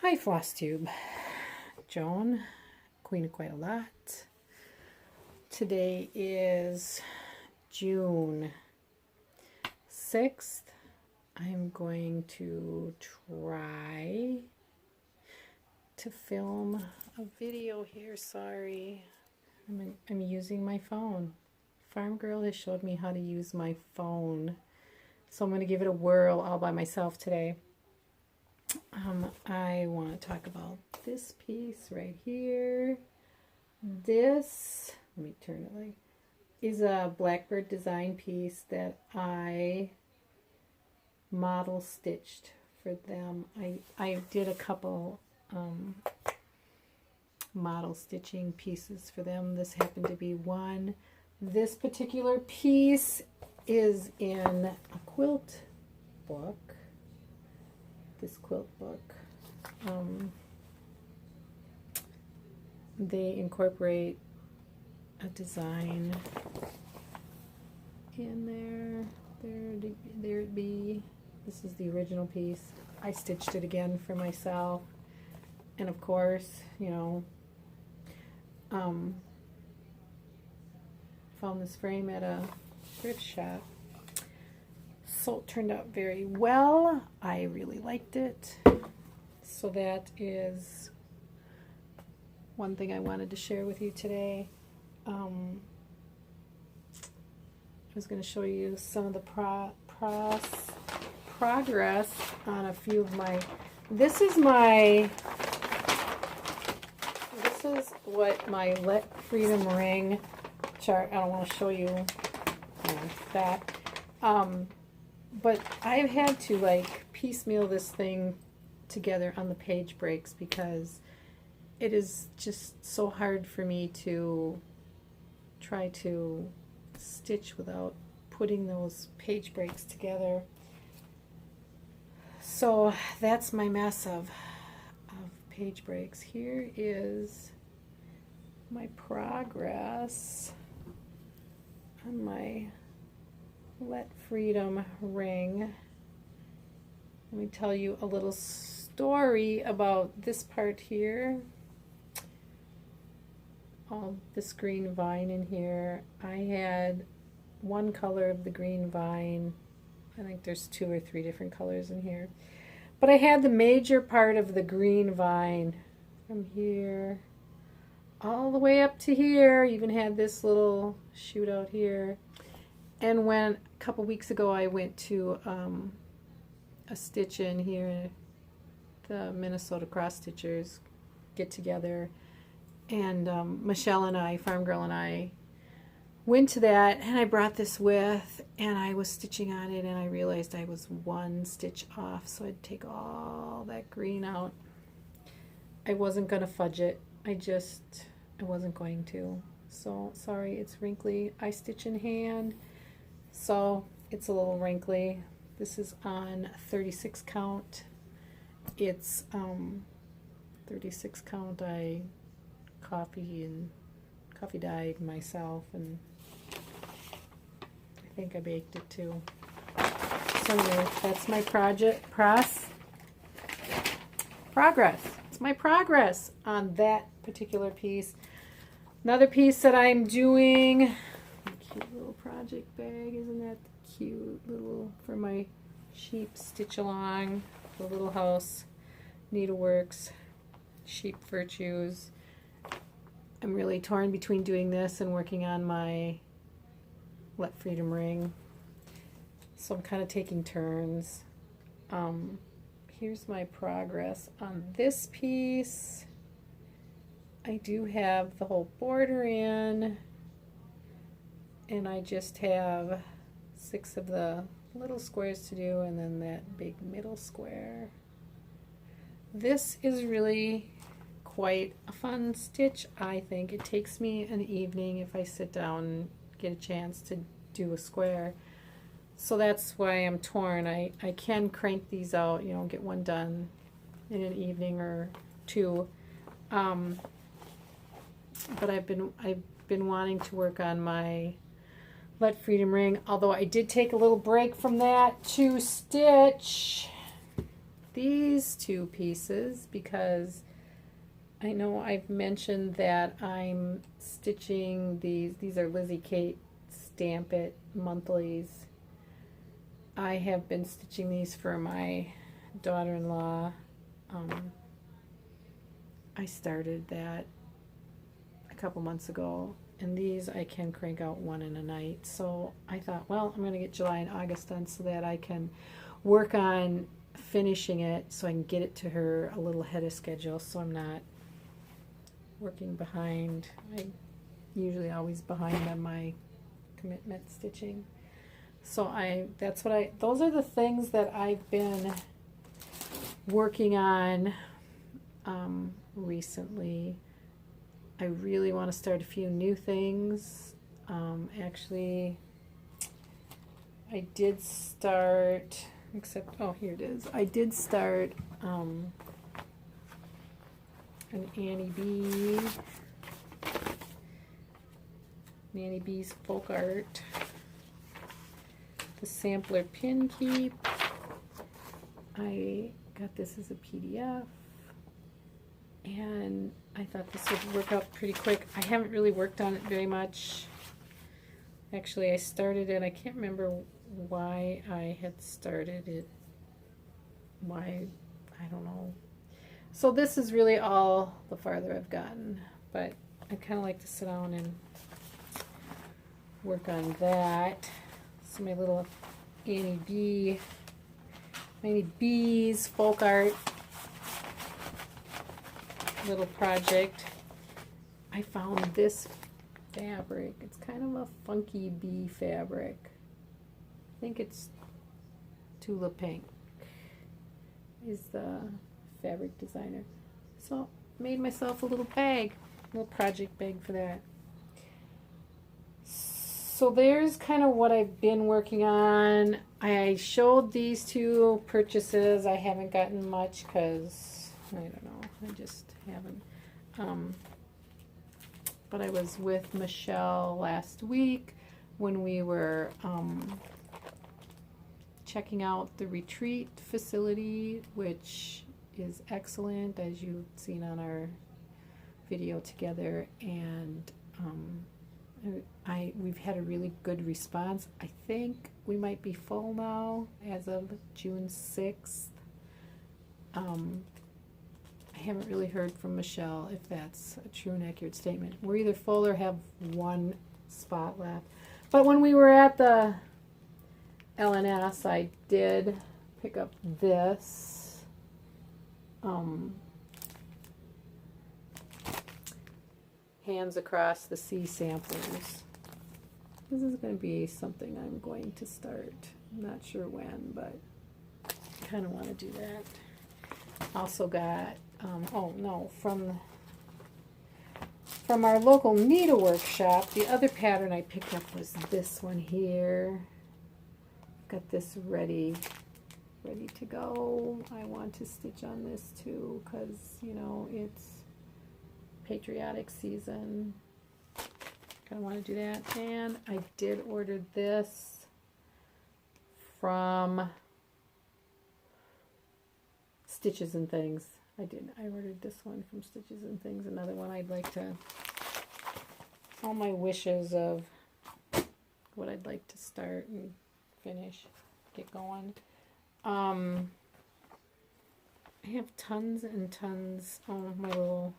Hi FlossTube, Joan, Queen of Quite a Lot. Today is June 6th. I'm going to try to film a video here. Sorry, I'm using my phone. Farm Girl has showed me how to use my phone, so I'm going to give it a whirl all by myself today. I want to talk about this piece right here. This, let me turn it like, is a Blackbird design piece that I model stitched for them. I did a couple model stitching pieces for them. This happened to be one. This particular piece is in a quilt book. This quilt book. They incorporate a design in there. There it be. This is the original piece. I stitched it again for myself. And of course, you know, found this frame at a thrift shop. So it turned out very well. I really liked it. So that is one thing I wanted to share with you today. I was going to show you some of the progress on a few of my. This is what my Let Freedom Ring chart. I don't want to show you that. But I've had to like piecemeal this thing together on the page breaks because it is just so hard for me to try to stitch without putting those page breaks together. So that's my mess of page breaks. Here is my progress on my Let Freedom ring. Let me tell you a little story about this part here. All this green vine in here. I had one color of the green vine. I think there's 2 or 3 different colors in here. But I had the major part of the green vine from here all the way up to here. Even had this little shoot out here. And when a couple weeks ago I went to a stitch in here, the Minnesota cross stitchers get together, and Michelle and I, Farm Girl and I, went to that, and I brought this with, and I was stitching on it, and I realized I was 1 stitch off, so I'd take all that green out. I wasn't going to fudge it. I wasn't going to. So sorry, it's wrinkly. I stitch in hand, so it's a little wrinkly. This is on 36 count. It's 36 count. I coffee dyed myself, and I think I baked it too. So anyway, that's my progress. It's my progress on that particular piece. Another piece that I'm doing. Cute little project bag, isn't that cute? Little for my sheep stitch along, the little house, Needleworks, Sheep Virtues. I'm really torn between doing this and working on my Let Freedom ring, so I'm kind of taking turns. Here's my progress on this piece. I do have the whole border in, and I just have 6 of the little squares to do, and then that big middle square. This is really quite a fun stitch, I think. It takes me an evening if I sit down and get a chance to do a square. So that's why I'm torn. I can crank these out, you know, get one done in an evening or 2. But I've been wanting to work on my Let Freedom ring, although I did take a little break from that to stitch these two pieces because I know I've mentioned that I'm stitching these are Lizzie Kate Stamp It monthlies. I have been stitching these for my daughter-in-law. I started that a couple months ago, and these I can crank out one in a night. So I thought, well, I'm going to get July and August done so that I can work on finishing it so I can get it to her a little ahead of schedule so I'm not working behind. I'm usually always behind on my commitment stitching. So those are the things that I've been working on recently. I really want to start a few new things. Actually, I did start, here it is. I did start an Annie B's folk art, the sampler pin keep. I got this as a PDF, and I thought this would work out pretty quick. I haven't really worked on it very much. Actually, I started it. I can't remember why I had started it. Why, I don't know. So this is really all the farther I've gotten, but I kind of like to sit down and work on that. So my little Annie B's folk art little project. I found this fabric. It's kind of a funky bee fabric. I think it's Tula Pink is the fabric designer. So made myself a little bag, a little project bag for that. So there's kind of what I've been working on. I showed these two purchases. I haven't gotten much because, I don't know, I just haven't. But I was with Michelle last week when we were checking out the retreat facility, which is excellent, as you've seen on our video together, and we've had a really good response. I think we might be full now as of June 6th. I haven't really heard from Michelle if that's a true and accurate statement. We're either full or have one spot left. But when we were at the LNS, I did pick up this. Hands Across the Sea samplers. This is going to be something I'm going to start. I'm not sure when, but I kind of want to do that. Also got, from our local needlework shop, the other pattern I picked up was this one here. Got this ready to go. I want to stitch on this too because, you know, it's Patriotic season. Kind of want to do that. And I did order this from Stitches and Things. I ordered this one from Stitches and Things. Another one I'd like to, all my wishes of what I'd like to start and finish, get going. I have tons and tons. Oh, my little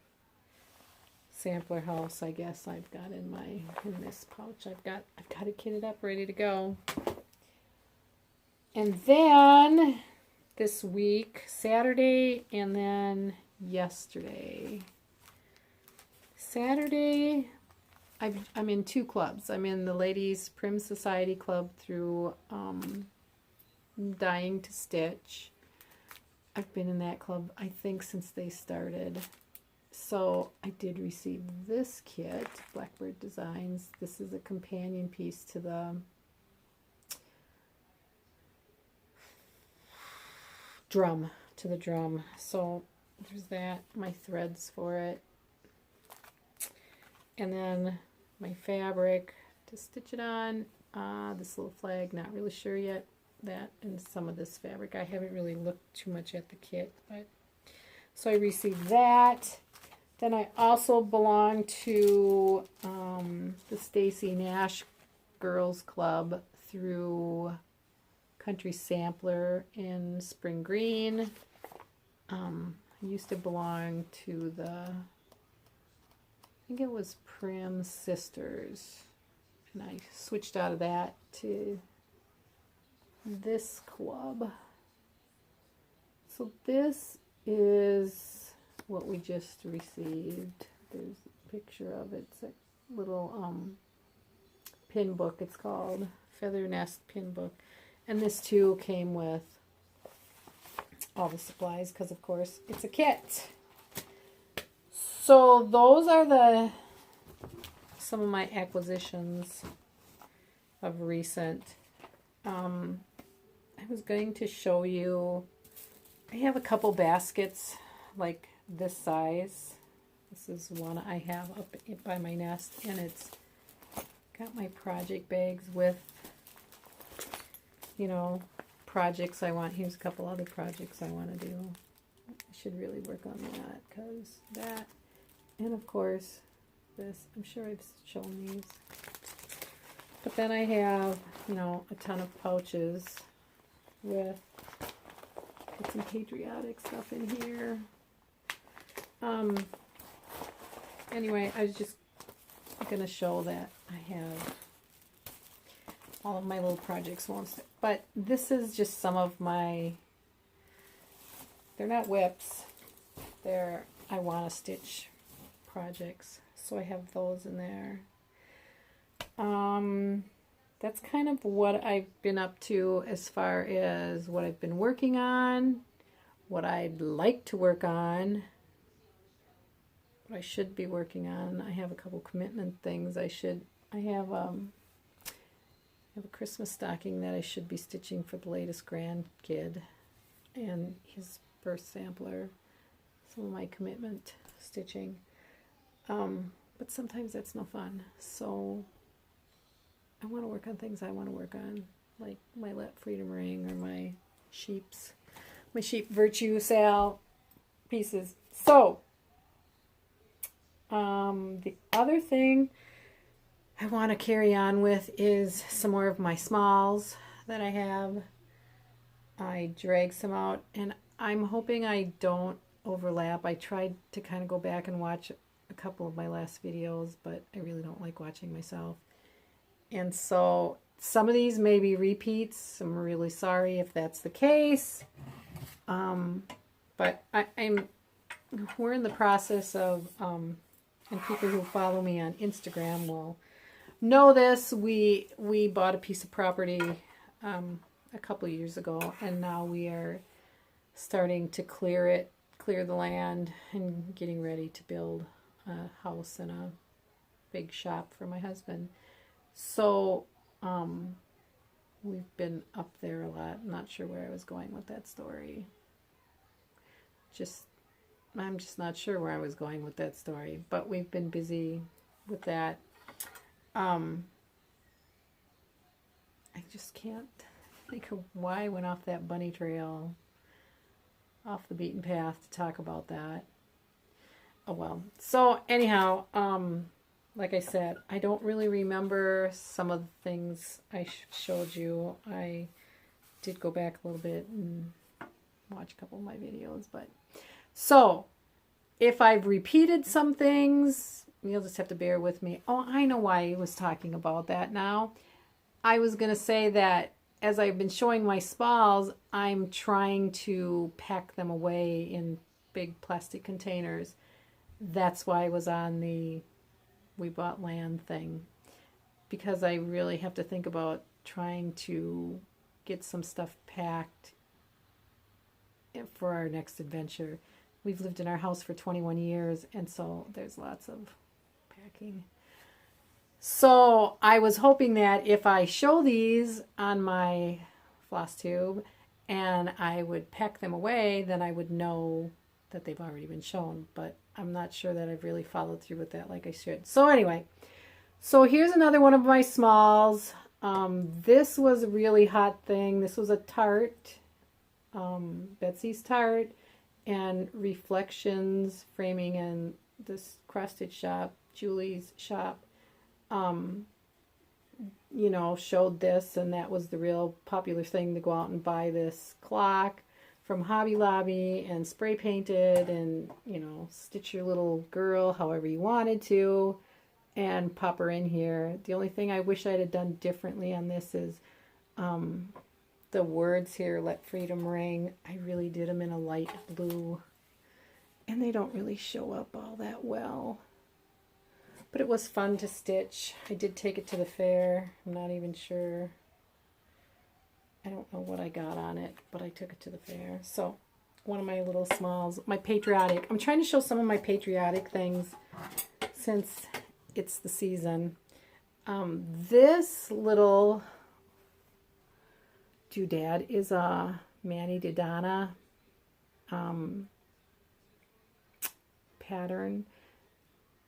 sampler house, I guess I've got in this pouch. I've got it kitted up, ready to go. And then this week, Saturday, and then yesterday. Saturday, I'm in two clubs. I'm in the Ladies Prim Society Club through Dying to Stitch. I've been in that club, I think, since they started. So I did receive this kit, Blackbird Designs. This is a companion piece to the drum. So there's that, my threads for it. And then my fabric to stitch it on. This little flag, not really sure yet that and some of this fabric. I haven't really looked too much at the kit, but so I received that. Then I also belong to the Stacy Nash Girls Club through Country Sampler in Spring Green. I used to belong to the, I think it was Prim Sisters, and I switched out of that to this club. So this is what we just received. There's a picture of it. It's a little pin book, it's called. Feather Nest pin book. And this too came with all the supplies because of course it's a kit. So those are some of my acquisitions of recent. I was going to show you, I have a couple baskets like this size. This is one I have up by my nest, and it's got my project bags with, you know, projects I want. Here's a couple other projects I want to do. I should really work on that, because that, and of course this, I'm sure I've shown these. But then I have, you know, a ton of pouches with some Patriotic stuff in here. Anyway, I was just going to show that I have all of my little projects once. But this is just some of my, they're not whips, they're I want to stitch projects. So I have those in there. That's kind of what I've been up to as far as what I've been working on, what I'd like to work on, what I should be working on. I have a couple commitment things I have a Christmas stocking that I should be stitching for the latest grandkid and his birth sampler, some of my commitment stitching. But sometimes that's no fun. So I want to work on things I want to work on, like my Let Freedom Ring or my sheep Virtue Sal pieces. So the other thing I want to carry on with is some more of my smalls that I have. I dragged some out, and I'm hoping I don't overlap. I tried to kind of go back and watch a couple of my last videos, but I really don't like watching myself. And so some of these may be repeats. I'm really sorry if that's the case. But we're in the process of, and people who follow me on Instagram will know this. We bought a piece of property a couple of years ago, and now we are starting to clear the land and getting ready to build a house and a big shop for my husband. So we've been up there a lot. I'm not sure where I was going with that story. I'm just not sure where I was going with that story, but we've been busy with that. I just can't think of why I went off that bunny trail, off the beaten path to talk about that. Oh well. So anyhow, like I said, I don't really remember some of the things I showed you. I did go back a little bit and watch a couple of my videos, but so if I've repeated some things, you'll just have to bear with me. Oh, I know why I was talking about that now. I was going to say that as I've been showing my smalls, I'm trying to pack them away in big plastic containers. That's why I was on the we bought land thing, because I really have to think about trying to get some stuff packed for our next adventure. We've lived in our house for 21 years, and so there's lots of packing. So I was hoping that if I show these on my FlossTube and I would pack them away, then I would know that they've already been shown, but I'm not sure that I've really followed through with that like I should. So anyway, so here's another one of my smalls. This was a really hot thing. This was a tart, Betsy's tart, and Reflections framing in this cross-stitch shop, Julie's shop, you know, showed this, and that was the real popular thing to go out and buy this clock from Hobby Lobby and spray painted and, you know, stitch your little girl however you wanted to and pop her in here. The only thing I wish I'd have done differently on this is the words here, Let Freedom Ring. I really did them in a light blue, and they don't really show up all that well. But it was fun to stitch. I did take it to the fair. I'm not even sure. I don't know what I got on it, but I took it to the fair. So one of my little smalls, my Patriotic. I'm trying to show some of my Patriotic things since it's the season. This little doodad is a Manny Didana pattern.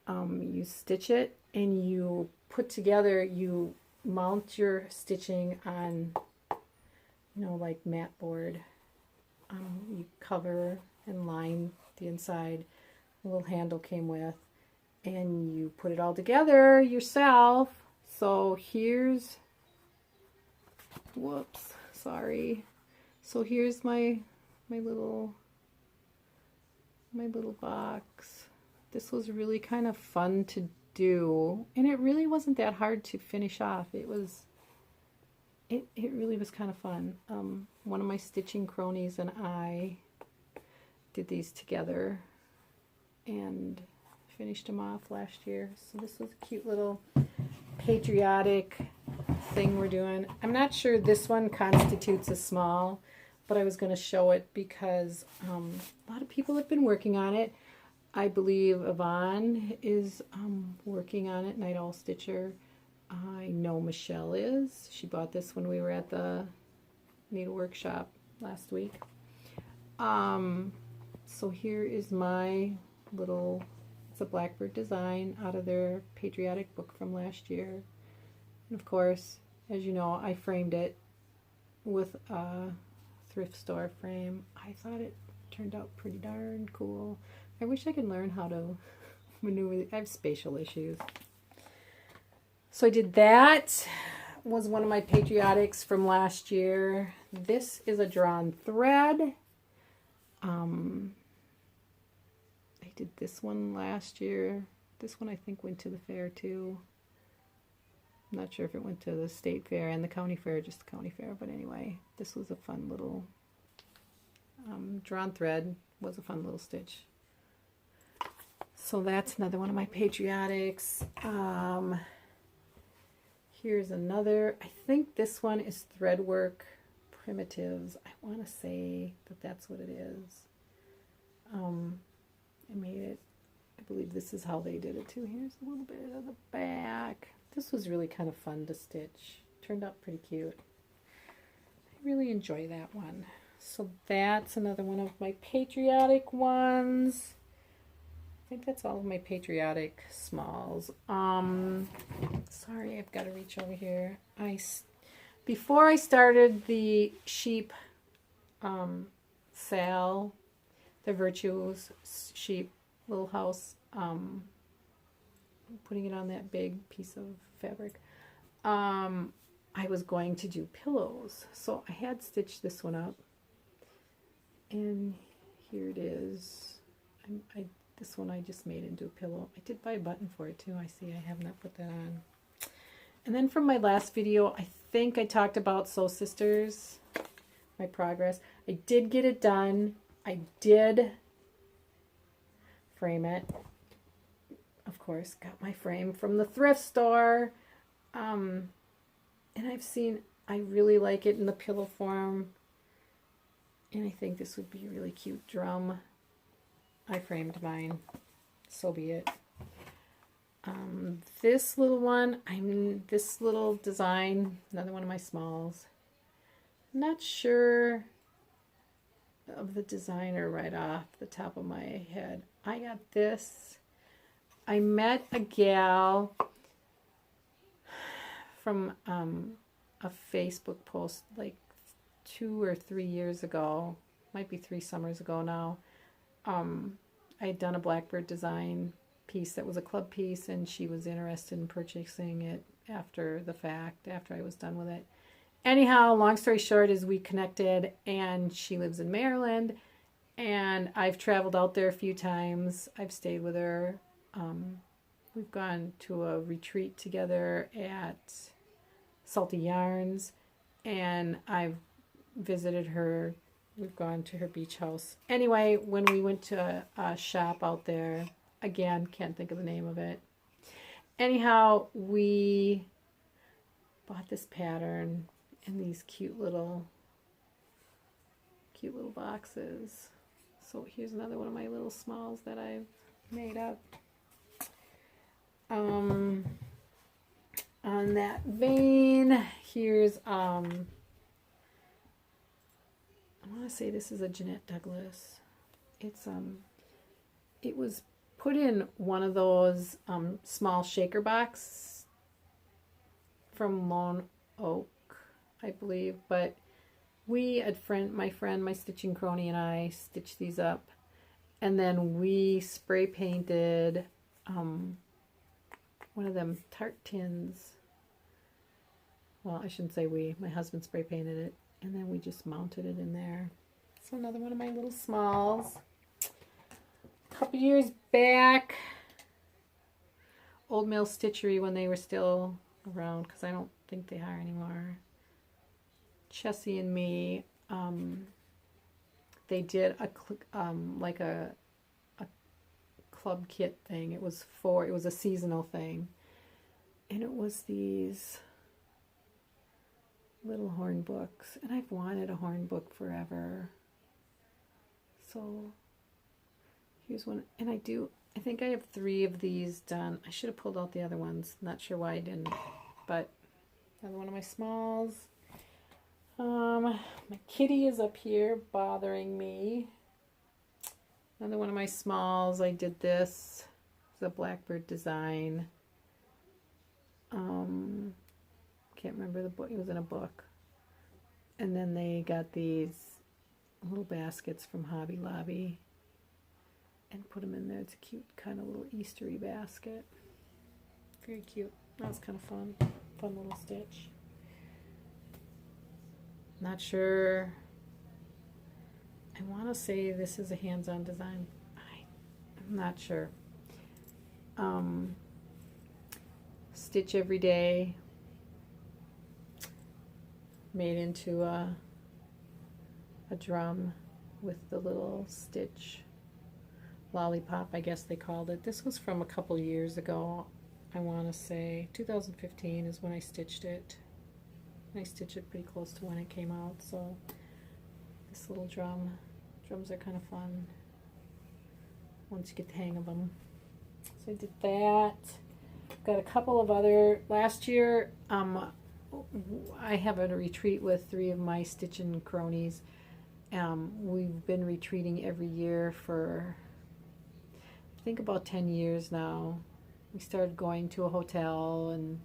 You stitch it and you put together, you mount your stitching on, you know, like mat board. You cover and line the inside. A little handle came with, and you put it all together yourself. So here's, whoops, sorry. So here's my little box. This was really kind of fun to do, and it really wasn't that hard to finish off. It really was kind of fun. One of my stitching cronies and I did these together and finished them off last year. So this was a cute little Patriotic thing we're doing. I'm not sure this one constitutes a small, but I was going to show it because a lot of people have been working on it. I believe Yvonne is working on it, Night Owl Stitcher. I know Michelle is. She bought this when we were at the needle workshop last week. So here is my little, it's a Blackbird design out of their Patriotic book from last year. And of course, as you know, I framed it with a thrift store frame. I thought it turned out pretty darn cool. I wish I could learn how to maneuver. I have spatial issues. So I did that. Was one of my Patriotics from last year. This is a drawn thread. I did this one last year. This one I think went to the fair too. I'm not sure if it went to the state fair and the county fair, just the county fair, but anyway, this was a fun little drawn thread. Was a fun little stitch. So that's another one of my Patriotics. Here's another. I think this one is Threadwork Primitives. I want to say that that's what it is. I made it. I believe this is how they did it too. Here's a little bit of the back. This was really kind of fun to stitch. Turned out pretty cute. I really enjoy that one. So that's another one of my Patriotic ones. I think that's all of my Patriotic smalls. Sorry, I've got to reach over here. Before I started the sheep sale, the Virtues sheep little house, putting it on that big piece of fabric, I was going to do pillows. So I had stitched this one up, and here it is. This one I just made into a pillow. I did buy a button for it too. I see I have not put that on. And then from my last video, I think I talked about Sew Sisters, my progress. I did get it done. I did frame it. Of course, got my frame from the thrift store. And I really like it in the pillow form. And I think this would be a really cute drum. I framed mine, so be it. This little one, this little design, another one of my smalls. I'm not sure of the designer right off the top of my head. I got this. I met a gal from a Facebook post like 2 or 3 years ago, might be 3 summers ago now. I had done a Blackbird design piece that was a club piece, and she was interested in purchasing it after the fact, after I was done with it. Anyhow, long story short is we connected, and she lives in Maryland, and I've traveled out there a few times. I've stayed with her. We've gone to a retreat together at Salty Yarns, and I've visited her. We've gone to her beach house. Anyway, when we went to a shop out there, again, can't think of the name of it. Anyhow, we bought this pattern in these cute little boxes. So here's another one of my little smalls that I've made up. On that vein, here's I want to say this is a Jeanette Douglas. It's it was put in one of those small shaker box from Lone Oak, I believe, but we my stitching crony and I stitched these up, and then we spray painted one of them tart tins. Well, I shouldn't say we. My husband spray painted it, and then we just mounted it in there. So another one of my little smalls. A couple years back, Old Mill Stitchery, when they were still around, because I don't think they are anymore. Chessie and me, they did like a club kit thing. It was a seasonal thing, and it was these little horn books, and I've wanted a horn book forever. So here's one, and I think I have 3 of these done. I should have pulled out the other ones. Not sure why I didn't, but another one of my smalls. My kitty is up here bothering me. Another one of my smalls. I did this. It's a Blackbird design. Can't remember the book. It was in a book. And then they got these little baskets from Hobby Lobby and put them in there. It's a cute kind of little Eastery basket. Very cute. That was kind of fun. Fun little stitch. Not sure. I want to say this is a hands-on design. I'm not sure. Stitch every day. Made into a drum with the little stitch lollipop, I guess they called it. This was from a couple years ago. I want to say 2015 is when I stitched it. I stitched it pretty close to when it came out, so this little drums are kind of fun once you get the hang of them. So I did that. Got a couple of other, last year I have a retreat with 3 of my stitching cronies. We've been retreating every year for I think about 10 years now. We started going to a hotel, and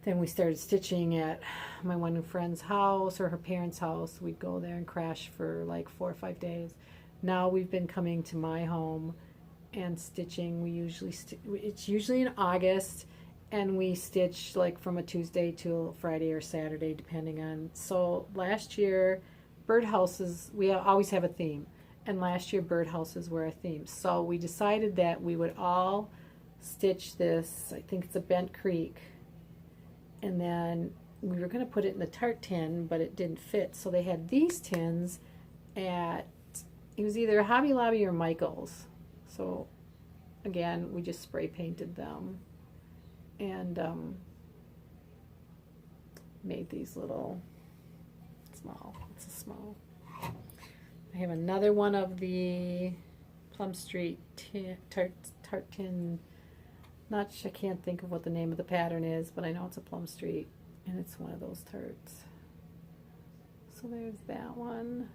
then we started stitching at my one friend's house or her parents' house. We'd go there and crash for like 4 or 5 days. Now we've been coming to my home and stitching. We usually it's usually in August, and we stitch like from a Tuesday to a Friday or Saturday, depending on. So last year, birdhouses, we always have a theme, and last year birdhouses were a theme. So we decided that we would all stitch this. I think it's a Bent Creek. And then we were going to put it in the tart tin, but it didn't fit. So they had these tins at, it was either Hobby Lobby or Michael's. So again, we just spray painted them and made these little small. It's a small. I have another one of the Plum Street tart tin. I can't think of what the name of the pattern is, but I know it's a Plum Street, and it's one of those tarts. So there's that one.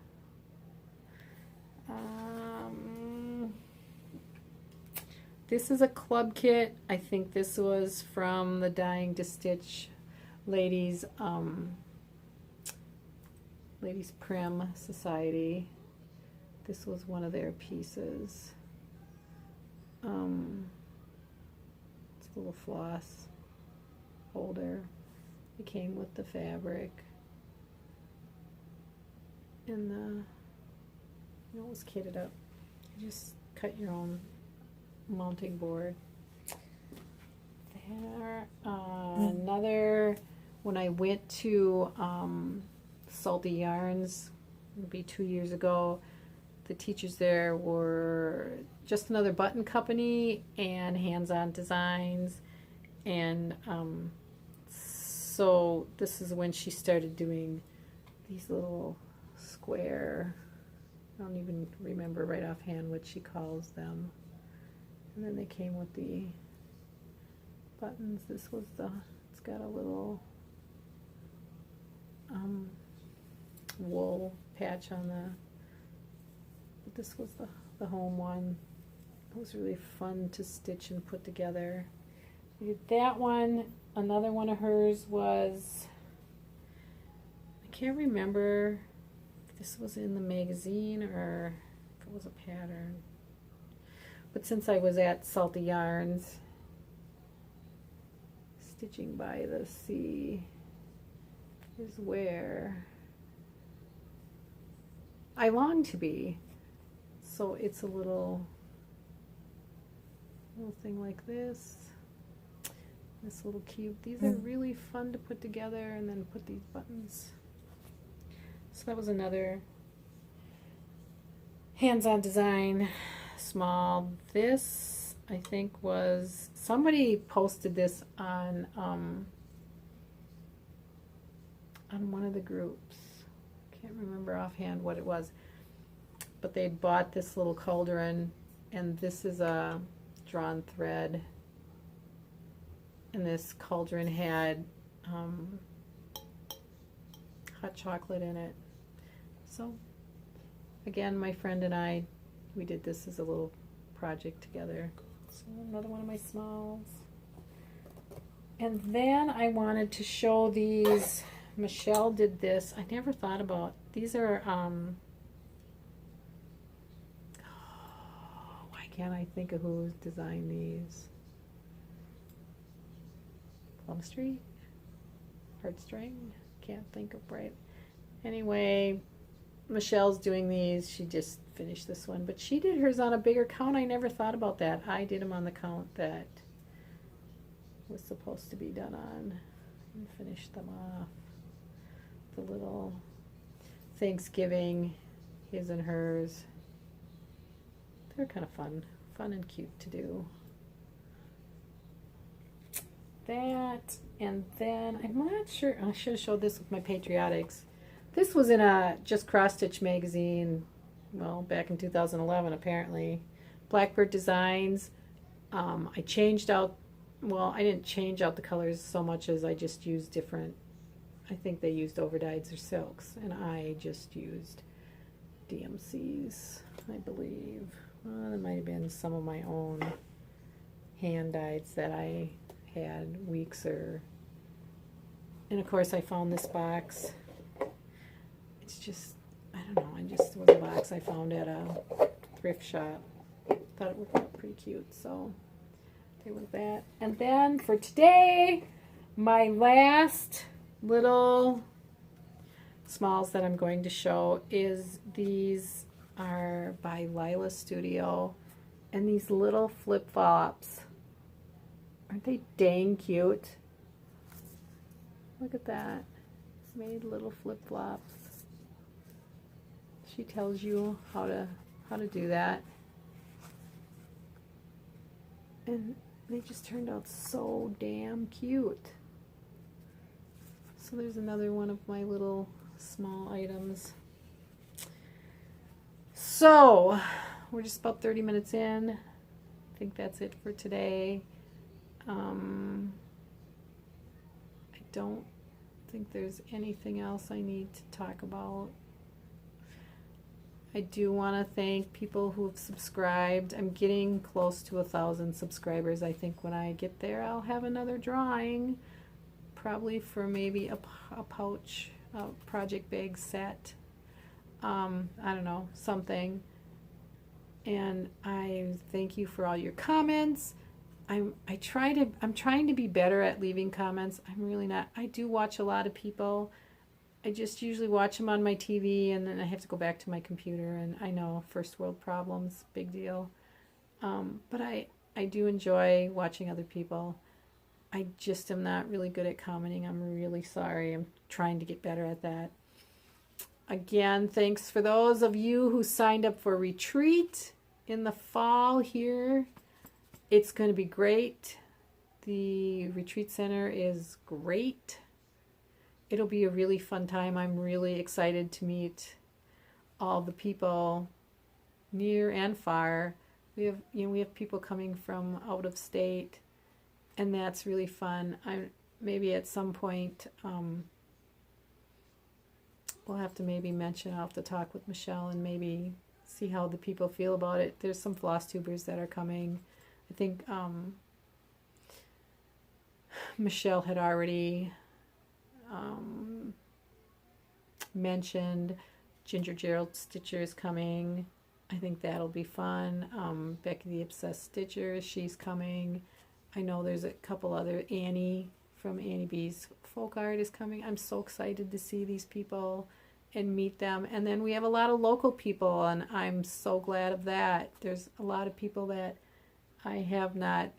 This is a club kit. I think this was from the Dying to Stitch ladies ladies Prim Society. This was one of their pieces. It's a little floss holder. It came with the fabric and it was kitted up. You just cut your own mounting board. There, another, when I went to Salty Yarns, maybe 2 years ago, the teachers there were Just Another Button Company and Hands-On Designs, and so this is when she started doing these little square, I don't even remember right offhand what she calls them, and then they came with the buttons. This was it's got a little wool patch on but this was the home one. It was really fun to stitch and put together. We did that one. Another one of hers was, I can't remember if this was in the magazine or if it was a pattern, but since I was at Salty Yarns, Stitching by the Sea is where I long to be. So it's a little thing like this little cube. These are really fun to put together, and then put these buttons. So that was another Hands-On Design small. This, I think, was, somebody posted this on one of the groups. Can't remember offhand what it was, but they bought this little cauldron, and this is a drawn thread, and this cauldron had hot chocolate in it. So again, my friend and I, we did this as a little project together. So another one of my smalls. And then I wanted to show these. Michelle did this. I never thought about, these are why can't I think of who designed these? Plum Street? Heartstring? Can't think of right. Anyway, Michelle's doing these. She just finished this one, but she did hers on a bigger count. I never thought about that. I did them on the count that was supposed to be done on, and finished them off. The little Thanksgiving, his and hers. They're kind of fun and cute to do. That, and then I'm not sure, I should have showed this with my Patriotics. This was in a Just Cross Stitch magazine, well, back in 2011 apparently. Blackbird Designs. I changed out, well, I didn't change out the colors so much as I just used different, I think they used overdyes or silks, and I just used DMCs, I believe. There might have been some of my own hand dyes that I had weeks or, and of course I found this box. It's just, I don't know, it was a box I found at a thrift shop. Thought it would look pretty cute, so there was that. And then for today, my last little smalls that I'm going to show is these are by Lila Studio, and these little flip-flops, aren't they dang cute? Look at that. Made little flip-flops. She tells you how to do that, and they just turned out so damn cute. So there's another one of my little small items. So we're just about 30 minutes in. I think that's it for today. I don't think there's anything else I need to talk about. I do want to thank people who have subscribed. I'm getting close to 1,000 subscribers. I think when I get there, I'll have another drawing. probably for maybe a pouch, a project bag set. I don't know, something. And I thank you for all your comments. I'm trying to be better at leaving comments. I'm really not. I do watch a lot of people. I just usually watch them on my TV, and then I have to go back to my computer, and I know, first world problems, big deal. But I do enjoy watching other people. I just am not really good at commenting. I'm really sorry. I'm trying to get better at that. Again, thanks for those of you who signed up for retreat in the fall here. It's going to be great. The retreat center is great. It'll be a really fun time. I'm really excited to meet all the people near and far. We have people coming from out of state, and that's really fun. Maybe at some point we'll have to maybe mention, I'll have to talk with Michelle and maybe see how the people feel about it. There's some FlossTubers that are coming. I think Michelle had already mentioned Ginger Gerald Stitcher is coming. I think that'll be fun. Becky the Obsessed Stitcher, she's coming. I know there's a couple other. Annie from Annie B's Folk Art is coming. I'm so excited to see these people and meet them. And then we have a lot of local people, and I'm so glad of that. There's a lot of people that I have not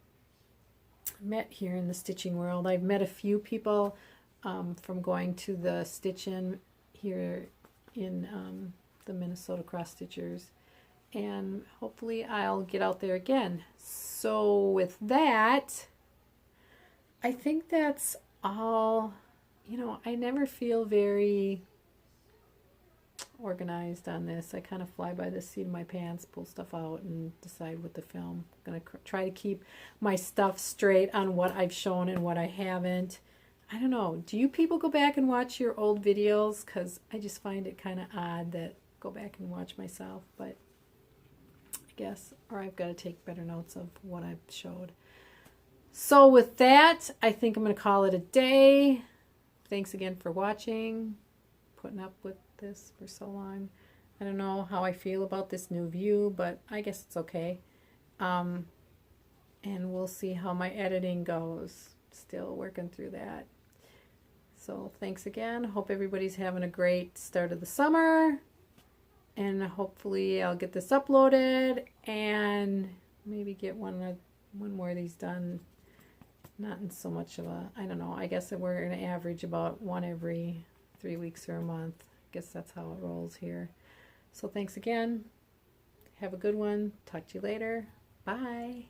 met here in the stitching world. I've met a few people from going to the Stitch-In here in the Minnesota Cross Stitchers, and hopefully I'll get out there again. So with that, I think that's all. You know, I never feel very organized on this. I kind of fly by the seat of my pants, pull stuff out, and decide what to film. I'm going to try to keep my stuff straight on what I've shown and what I haven't. I don't know. Do you people go back and watch your old videos? Because I just find it kind of odd that I go back and watch myself. But I guess, or I've got to take better notes of what I've showed. So with that, I think I'm going to call it a day. Thanks again for watching, putting up with this for so long. I don't know how I feel about this new view, but I guess it's okay. And we'll see how my editing goes. Still working through that. So thanks again. Hope everybody's having a great start of the summer. And hopefully I'll get this uploaded and maybe get one more of these done. Not in so much of a, I don't know, I guess we're going to average about one every 3 weeks or a month. I guess that's how it rolls here. So thanks again. Have a good one. Talk to you later. Bye.